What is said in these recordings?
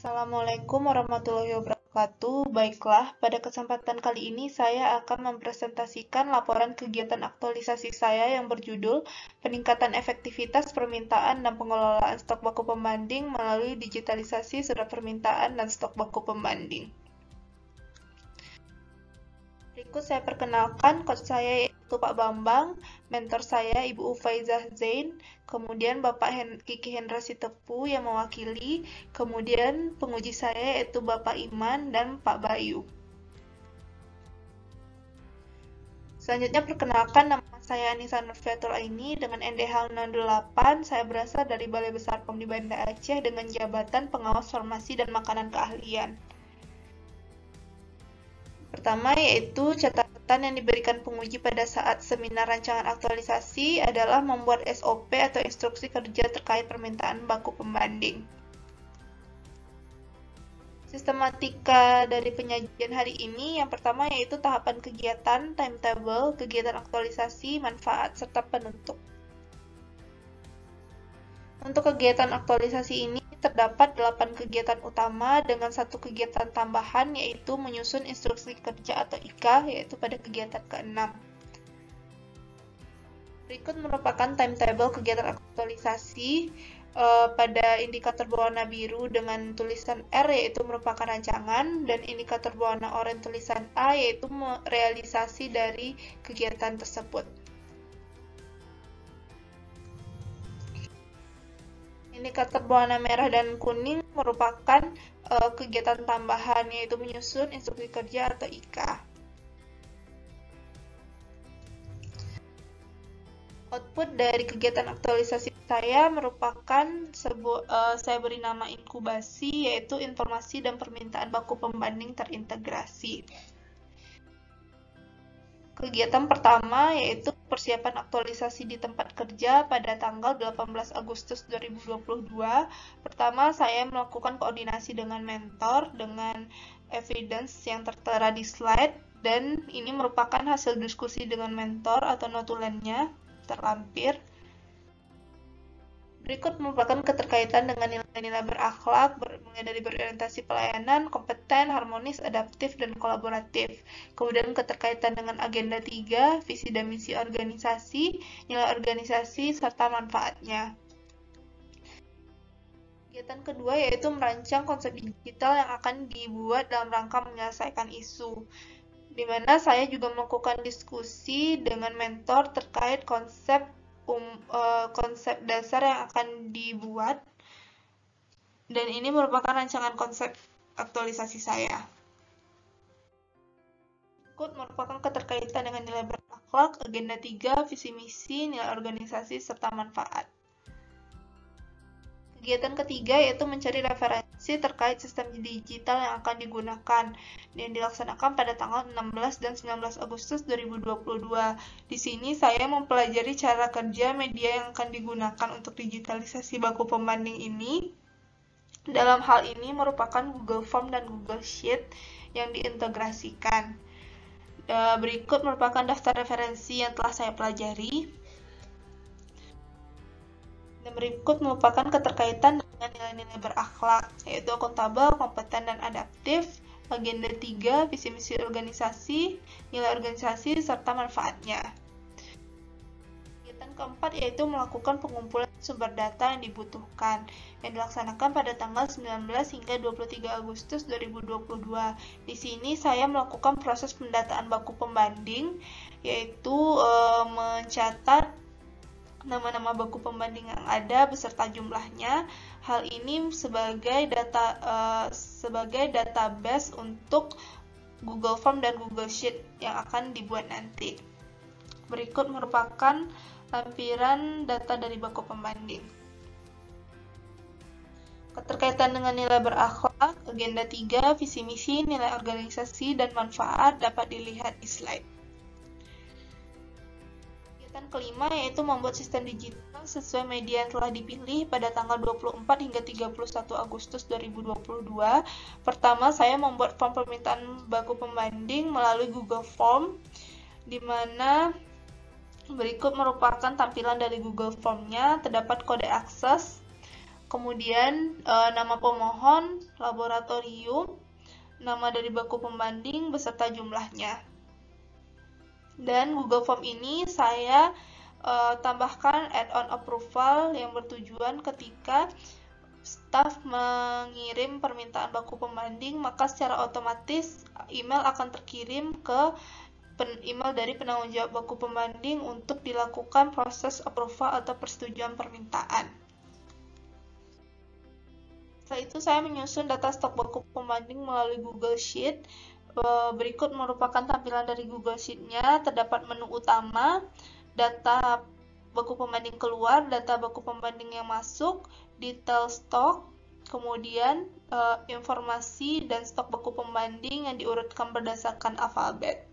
Assalamualaikum warahmatullahi wabarakatuh. Baiklah, pada kesempatan kali ini saya akan mempresentasikan laporan kegiatan aktualisasi saya yang berjudul Peningkatan Efektivitas Permintaan dan Pengelolaan Stok Baku Pembanding melalui Digitalisasi Surat Permintaan dan Stok Baku Pembanding. Berikut saya perkenalkan coach saya yaitu Pak Bambang, mentor saya Ibu Ufaizah Zain, kemudian Bapak Kiki Hendra Sitepu yang mewakili, kemudian penguji saya yaitu Bapak Iman dan Pak Bayu. Selanjutnya perkenalkan, nama saya Anissa Nurfiatul Aini dengan NDH 008. Saya berasal dari Balai Besar POM di Banda Aceh dengan jabatan Pengawas Farmasi dan Makanan Keahlian. Pertama yaitu catatan yang diberikan penguji pada saat seminar rancangan aktualisasi adalah membuat SOP atau instruksi kerja terkait permintaan baku pembanding. Sistematika dari penyajian hari ini yang pertama yaitu tahapan kegiatan, timetable, kegiatan aktualisasi, manfaat, serta penutup. Untuk kegiatan aktualisasi ini terdapat 8 kegiatan utama dengan 1 kegiatan tambahan yaitu menyusun instruksi kerja atau IKA yaitu pada kegiatan ke-6. Berikut merupakan timetable kegiatan aktualisasi pada indikator berwarna biru dengan tulisan R yaitu merupakan rancangan dan indikator berwarna oranye tulisan A yaitu realisasi dari kegiatan tersebut. Indikator berwarna merah dan kuning merupakan kegiatan tambahan yaitu menyusun instruksi kerja atau IKA. Output dari kegiatan aktualisasi saya merupakan saya beri nama inkubasi yaitu informasi dan permintaan baku pembanding terintegrasi. Kegiatan pertama yaitu persiapan aktualisasi di tempat kerja pada tanggal 18 Agustus 2022. Pertama, saya melakukan koordinasi dengan mentor dengan evidence yang tertera di slide dan ini merupakan hasil diskusi dengan mentor atau notulennya terlampir. Berikut merupakan keterkaitan dengan nilai-nilai berakhlak, mulai dari berorientasi pelayanan, kompeten, harmonis, adaptif, dan kolaboratif. Kemudian keterkaitan dengan agenda 3, visi dan misi organisasi, nilai organisasi, serta manfaatnya. Kegiatan kedua yaitu merancang konsep digital yang akan dibuat dalam rangka menyelesaikan isu, di mana saya juga melakukan diskusi dengan mentor terkait konsep dasar yang akan dibuat dan ini merupakan rancangan konsep aktualisasi saya. Berikut merupakan keterkaitan dengan nilai berakhlak, agenda 3, visi misi, nilai organisasi, serta manfaat. Kegiatan ketiga yaitu mencari referensi terkait sistem digital yang akan digunakan dan dilaksanakan pada tanggal 16 dan 19 Agustus 2022. Di sini saya mempelajari cara kerja media yang akan digunakan untuk digitalisasi baku pembanding ini. Dalam hal ini merupakan Google Form dan Google Sheet yang diintegrasikan. Berikut merupakan daftar referensi yang telah saya pelajari. Dan berikut merupakan keterkaitan dengan nilai-nilai berakhlak, yaitu akuntabel, kompeten, dan adaptif, agenda 3, visi misi organisasi, nilai organisasi, serta manfaatnya. Kegiatan keempat yaitu melakukan pengumpulan sumber data yang dibutuhkan, yang dilaksanakan pada tanggal 19 hingga 23 Agustus 2022. Di sini saya melakukan proses pendataan baku pembanding, yaitu mencatat nama-nama baku pembanding yang ada beserta jumlahnya. Hal ini sebagai database untuk Google Form dan Google Sheet yang akan dibuat nanti. Berikut merupakan lampiran data dari baku pembanding. Keterkaitan dengan nilai berakhlak, agenda 3, visi misi, nilai organisasi, dan manfaat dapat dilihat di slide. Kegiatan kelima yaitu membuat sistem digital sesuai media yang telah dipilih pada tanggal 24 hingga 31 Agustus 2022. Pertama, saya membuat form permintaan baku pembanding melalui Google Form, di mana berikut merupakan tampilan dari Google Form-nya. Terdapat kode akses, kemudian nama pemohon, laboratorium, nama dari baku pembanding beserta jumlahnya. Dan Google Form ini saya tambahkan add-on approval yang bertujuan ketika staf mengirim permintaan baku pembanding, maka secara otomatis email akan terkirim ke email dari penanggung jawab baku pembanding untuk dilakukan proses approval atau persetujuan permintaan. Setelah itu saya menyusun data stok baku pembanding melalui Google Sheet. Berikut merupakan tampilan dari Google Sheet-nya. Terdapat menu utama, data baku pembanding keluar, data baku pembanding yang masuk, detail stok, kemudian informasi dan stok baku pembanding yang diurutkan berdasarkan alfabet.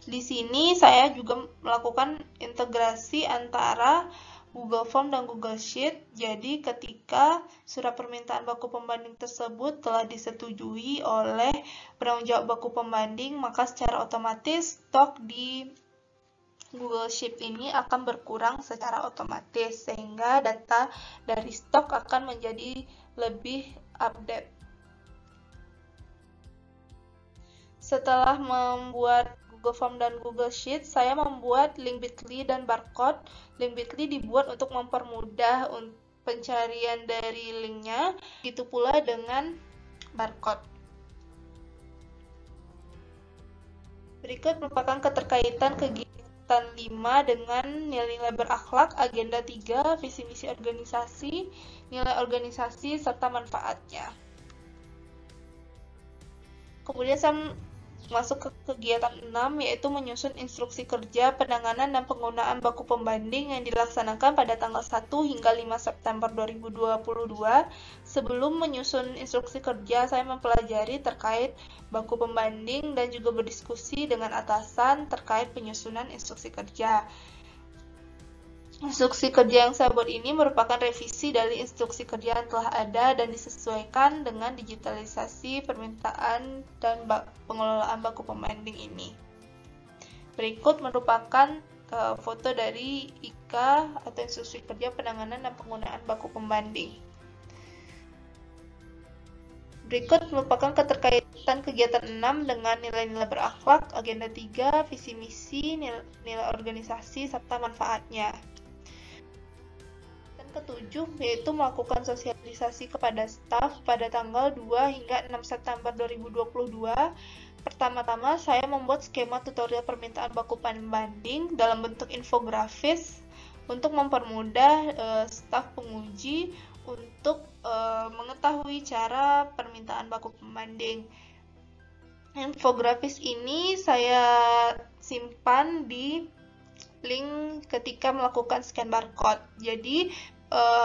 Di sini saya juga melakukan integrasi antara Google Form dan Google Sheet. Jadi ketika surat permintaan baku pembanding tersebut telah disetujui oleh penanggung jawab baku pembanding, maka secara otomatis stok di Google Sheet ini akan berkurang secara otomatis, sehingga data dari stok akan menjadi lebih update. Setelah membuat Google Form dan Google Sheet, saya membuat link bit.ly dan barcode. Link bit.ly dibuat untuk mempermudah pencarian dari linknya, itu pula dengan barcode. Berikut merupakan keterkaitan kegiatan 5 dengan nilai-nilai berakhlak, agenda 3, visi misi organisasi, nilai organisasi, serta manfaatnya. Kemudian saya masuk ke kegiatan 6, yaitu menyusun instruksi kerja, penanganan, dan penggunaan baku pembanding yang dilaksanakan pada tanggal 1 hingga 5 September 2022. Sebelum menyusun instruksi kerja, saya mempelajari terkait baku pembanding dan juga berdiskusi dengan atasan terkait penyusunan instruksi kerja. Instruksi kerja yang saya buat ini merupakan revisi dari instruksi kerja yang telah ada dan disesuaikan dengan digitalisasi permintaan dan pengelolaan baku pembanding ini. Berikut merupakan foto dari IK atau instruksi kerja penanganan dan penggunaan baku pembanding. Berikut merupakan keterkaitan kegiatan 6 dengan nilai-nilai berakhlak, agenda 3, visi misi, nilai organisasi, serta manfaatnya. Ketujuh, yaitu melakukan sosialisasi kepada staf pada tanggal 2 hingga 6 September 2022. Pertama-tama, saya membuat skema tutorial permintaan baku pembanding dalam bentuk infografis untuk mempermudah staf penguji untuk mengetahui cara permintaan baku pembanding. Infografis ini saya simpan di link ketika melakukan scan barcode. Jadi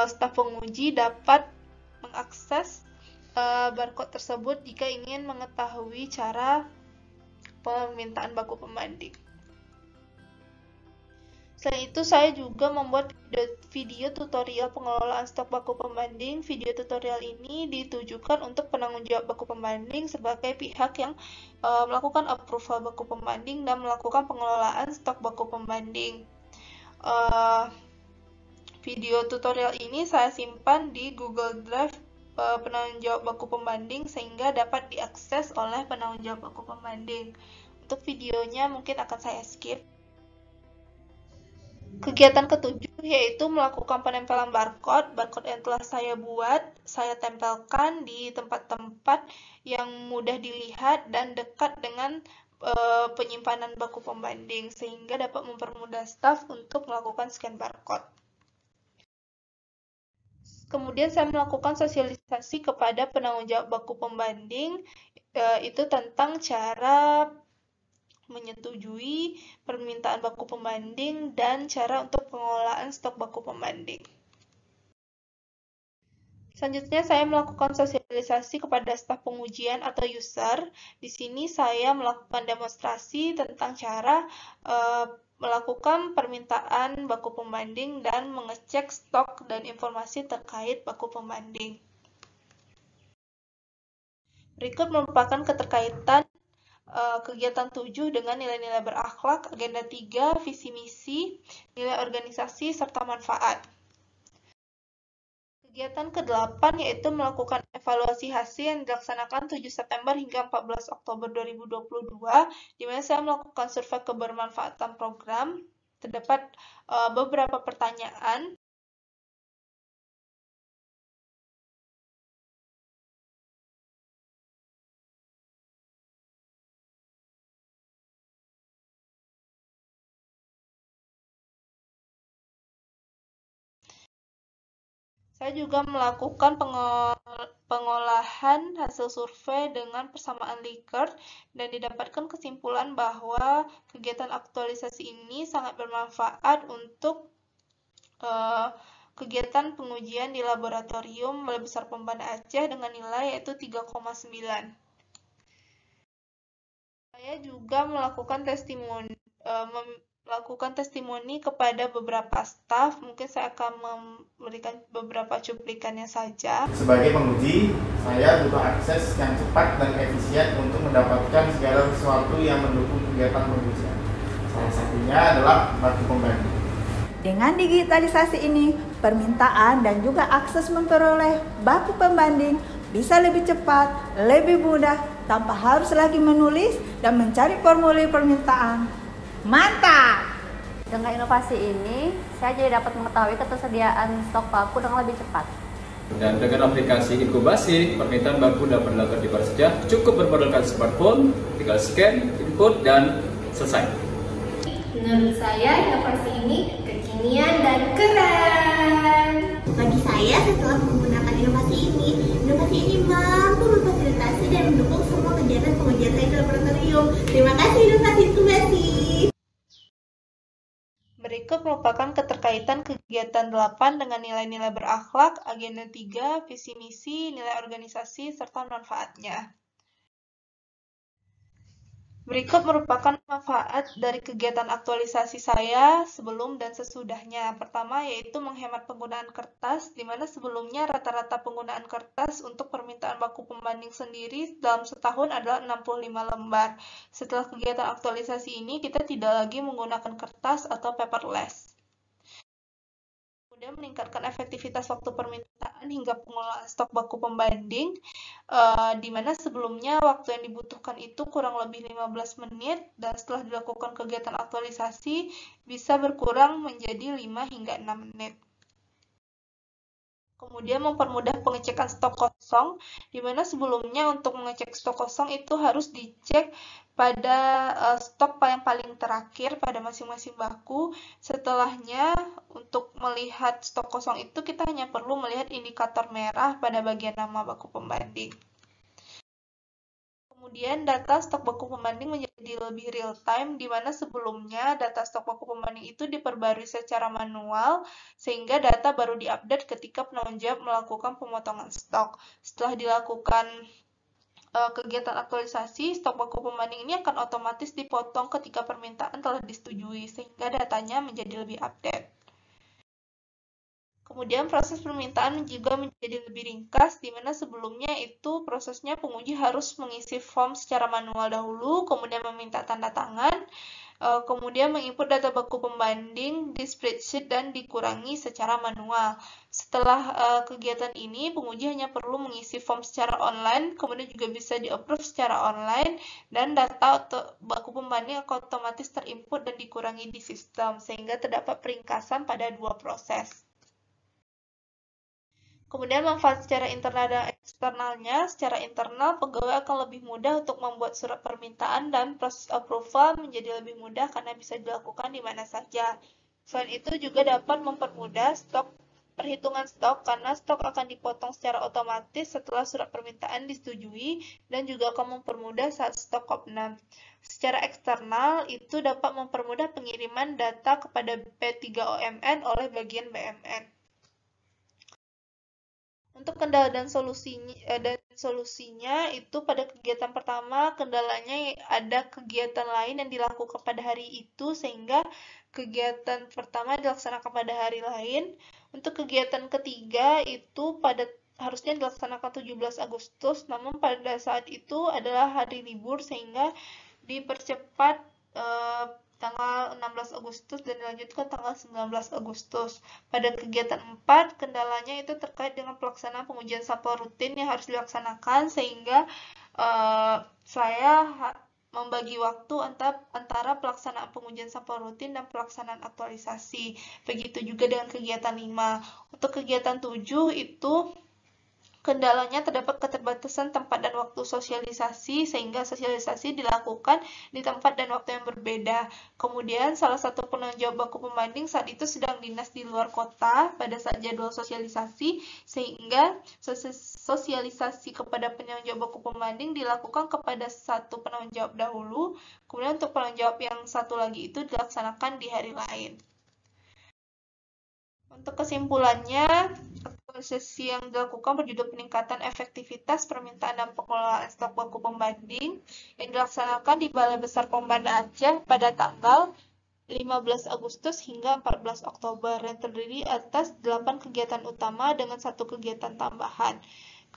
staf penguji dapat mengakses barcode tersebut jika ingin mengetahui cara permintaan baku pembanding. Selain itu, saya juga membuat video tutorial pengelolaan stok baku pembanding. Video tutorial ini ditujukan untuk penanggung jawab baku pembanding sebagai pihak yang melakukan approval baku pembanding dan melakukan pengelolaan stok baku pembanding. Video tutorial ini saya simpan di Google Drive penanggung jawab baku pembanding sehingga dapat diakses oleh penanggung jawab baku pembanding. Untuk videonya mungkin akan saya skip. Kegiatan ketujuh yaitu melakukan penempelan barcode. Barcode yang telah saya buat, saya tempelkan di tempat-tempat yang mudah dilihat dan dekat dengan penyimpanan baku pembanding sehingga dapat mempermudah staf untuk melakukan scan barcode. Kemudian saya melakukan sosialisasi kepada penanggung jawab baku pembanding, itu tentang cara menyetujui permintaan baku pembanding dan cara untuk pengelolaan stok baku pembanding. Selanjutnya saya melakukan sosialisasi kepada staf pengujian atau user. Di sini saya melakukan demonstrasi tentang cara melakukan permintaan baku pembanding dan mengecek stok dan informasi terkait baku pembanding. Berikut merupakan keterkaitan kegiatan 7 dengan nilai-nilai berakhlak, agenda 3, visi misi, nilai organisasi, serta manfaat. Kegiatan ke-8 yaitu melakukan evaluasi hasil yang dilaksanakan 7 September hingga 14 Oktober 2022, di mana saya melakukan survei kebermanfaatan program. Terdapat beberapa pertanyaan. Saya juga melakukan pengolahan hasil survei dengan persamaan Likert dan didapatkan kesimpulan bahwa kegiatan aktualisasi ini sangat bermanfaat untuk kegiatan pengujian di laboratorium Balai Besar Pembanda Aceh dengan nilai yaitu 3,9. Saya juga melakukan testimoni kepada beberapa staf. Mungkin saya akan memberikan beberapa cuplikannya saja. Sebagai penguji, saya butuh akses yang cepat dan efisien untuk mendapatkan segala sesuatu yang mendukung kegiatan pengujian. Salah satunya adalah baku pembanding. Dengan digitalisasi ini, permintaan dan juga akses memperoleh baku pembanding bisa lebih cepat, lebih mudah, tanpa harus lagi menulis dan mencari formulir permintaan. Mantap! Dengan inovasi ini, saya jadi dapat mengetahui ketersediaan stok baku dengan lebih cepat. Dan dengan aplikasi inkubasi, permintaan baku dapat dilakukan di mana saja, cukup bermodalkan smartphone, tinggal scan, input, dan selesai. Menurut saya, inovasi ini kekinian dan keren. Bagi saya, setelah menggunakan inovasi ini mampu memfasilitasi dan mendukung semua kegiatan pengujian saya di laboratorium. Terima kasih inovasi inkubasi. Berikut merupakan keterkaitan kegiatan 8 dengan nilai-nilai berakhlak, agenda 3, visi misi, nilai organisasi, serta manfaatnya. Berikut merupakan manfaat dari kegiatan aktualisasi saya sebelum dan sesudahnya. Pertama yaitu menghemat penggunaan kertas, di mana sebelumnya rata-rata penggunaan kertas untuk permintaan baku pembanding sendiri dalam setahun adalah 65 lembar. Setelah kegiatan aktualisasi ini, kita tidak lagi menggunakan kertas atau paperless. Kemudian meningkatkan efektivitas waktu permintaan hingga pengelolaan stok baku pembanding, di mana sebelumnya waktu yang dibutuhkan itu kurang lebih 15 menit, dan setelah dilakukan kegiatan aktualisasi bisa berkurang menjadi 5 hingga 6 menit. Kemudian mempermudah pengecekan stok kosong, di mana sebelumnya untuk mengecek stok kosong itu harus dicek pada stok yang paling terakhir pada masing-masing baku. Setelahnya, untuk melihat stok kosong itu kita hanya perlu melihat indikator merah pada bagian nama baku pembanding. Kemudian data stok baku pembanding menjadi lebih real time, di mana sebelumnya data stok baku pembanding itu diperbarui secara manual, sehingga data baru diupdate ketika penanggung jawab melakukan pemotongan stok. Setelah dilakukan kegiatan aktualisasi, stok baku pembanding ini akan otomatis dipotong ketika permintaan telah disetujui, sehingga datanya menjadi lebih update. Kemudian proses permintaan juga menjadi lebih ringkas, di mana sebelumnya itu prosesnya penguji harus mengisi form secara manual dahulu, kemudian meminta tanda tangan, kemudian menginput data baku pembanding di spreadsheet dan dikurangi secara manual. Setelah kegiatan ini, penguji hanya perlu mengisi form secara online, kemudian juga bisa di-approve secara online, dan data baku pembanding akan otomatis terinput dan dikurangi di sistem, sehingga terdapat peringkasan pada dua proses. Kemudian manfaat secara internal dan eksternalnya. Secara internal, pegawai akan lebih mudah untuk membuat surat permintaan dan proses approval menjadi lebih mudah karena bisa dilakukan di mana saja. Selain itu juga dapat mempermudah perhitungan stok karena stok akan dipotong secara otomatis setelah surat permintaan disetujui dan juga akan mempermudah saat stok opnam. Secara eksternal, itu dapat mempermudah pengiriman data kepada P3OMN oleh bagian BMN. Untuk kendala dan solusinya itu pada kegiatan pertama, kendalanya ada kegiatan lain yang dilakukan pada hari itu sehingga kegiatan pertama dilaksanakan pada hari lain. Untuk kegiatan ketiga itu harusnya dilaksanakan 17 Agustus, namun pada saat itu adalah hari libur sehingga dipercepat tanggal 16 Agustus dan dilanjutkan tanggal 19 Agustus. Pada kegiatan 4, kendalanya itu terkait dengan pelaksanaan pengujian sampel rutin yang harus dilaksanakan, sehingga saya membagi waktu antara pelaksanaan pengujian sampel rutin dan pelaksanaan aktualisasi. Begitu juga dengan kegiatan 5. Untuk kegiatan 7 itu kendalanya terdapat keterbatasan tempat dan waktu sosialisasi, sehingga sosialisasi dilakukan di tempat dan waktu yang berbeda. Kemudian salah satu penanggung jawab baku pembanding saat itu sedang dinas di luar kota pada saat jadwal sosialisasi, sehingga sosialisasi kepada penanggung jawab baku pembanding dilakukan kepada satu penanggung jawab dahulu, kemudian untuk penanggung jawab yang satu lagi itu dilaksanakan di hari lain. Untuk kesimpulannya, aktualisasi yang dilakukan berjudul peningkatan efektivitas permintaan dan pengelolaan stok baku pembanding yang dilaksanakan di Balai Besar Pembanding Aceh pada tanggal 15 Agustus hingga 14 Oktober yang terdiri atas 8 kegiatan utama dengan 1 kegiatan tambahan.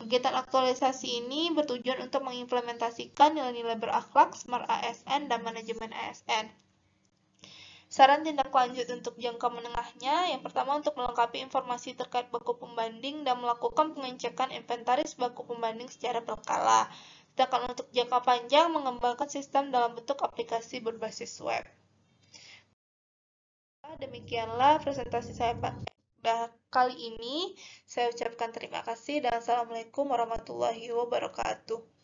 Kegiatan aktualisasi ini bertujuan untuk mengimplementasikan nilai-nilai berakhlak, Smart ASN, dan manajemen ASN. Saran tindak lanjut untuk jangka menengahnya, yang pertama untuk melengkapi informasi terkait baku pembanding dan melakukan pengecekan inventaris baku pembanding secara berkala. Sedangkan untuk jangka panjang, mengembangkan sistem dalam bentuk aplikasi berbasis web. Demikianlah presentasi saya pada kali ini. Saya ucapkan terima kasih dan Assalamualaikum warahmatullahi wabarakatuh.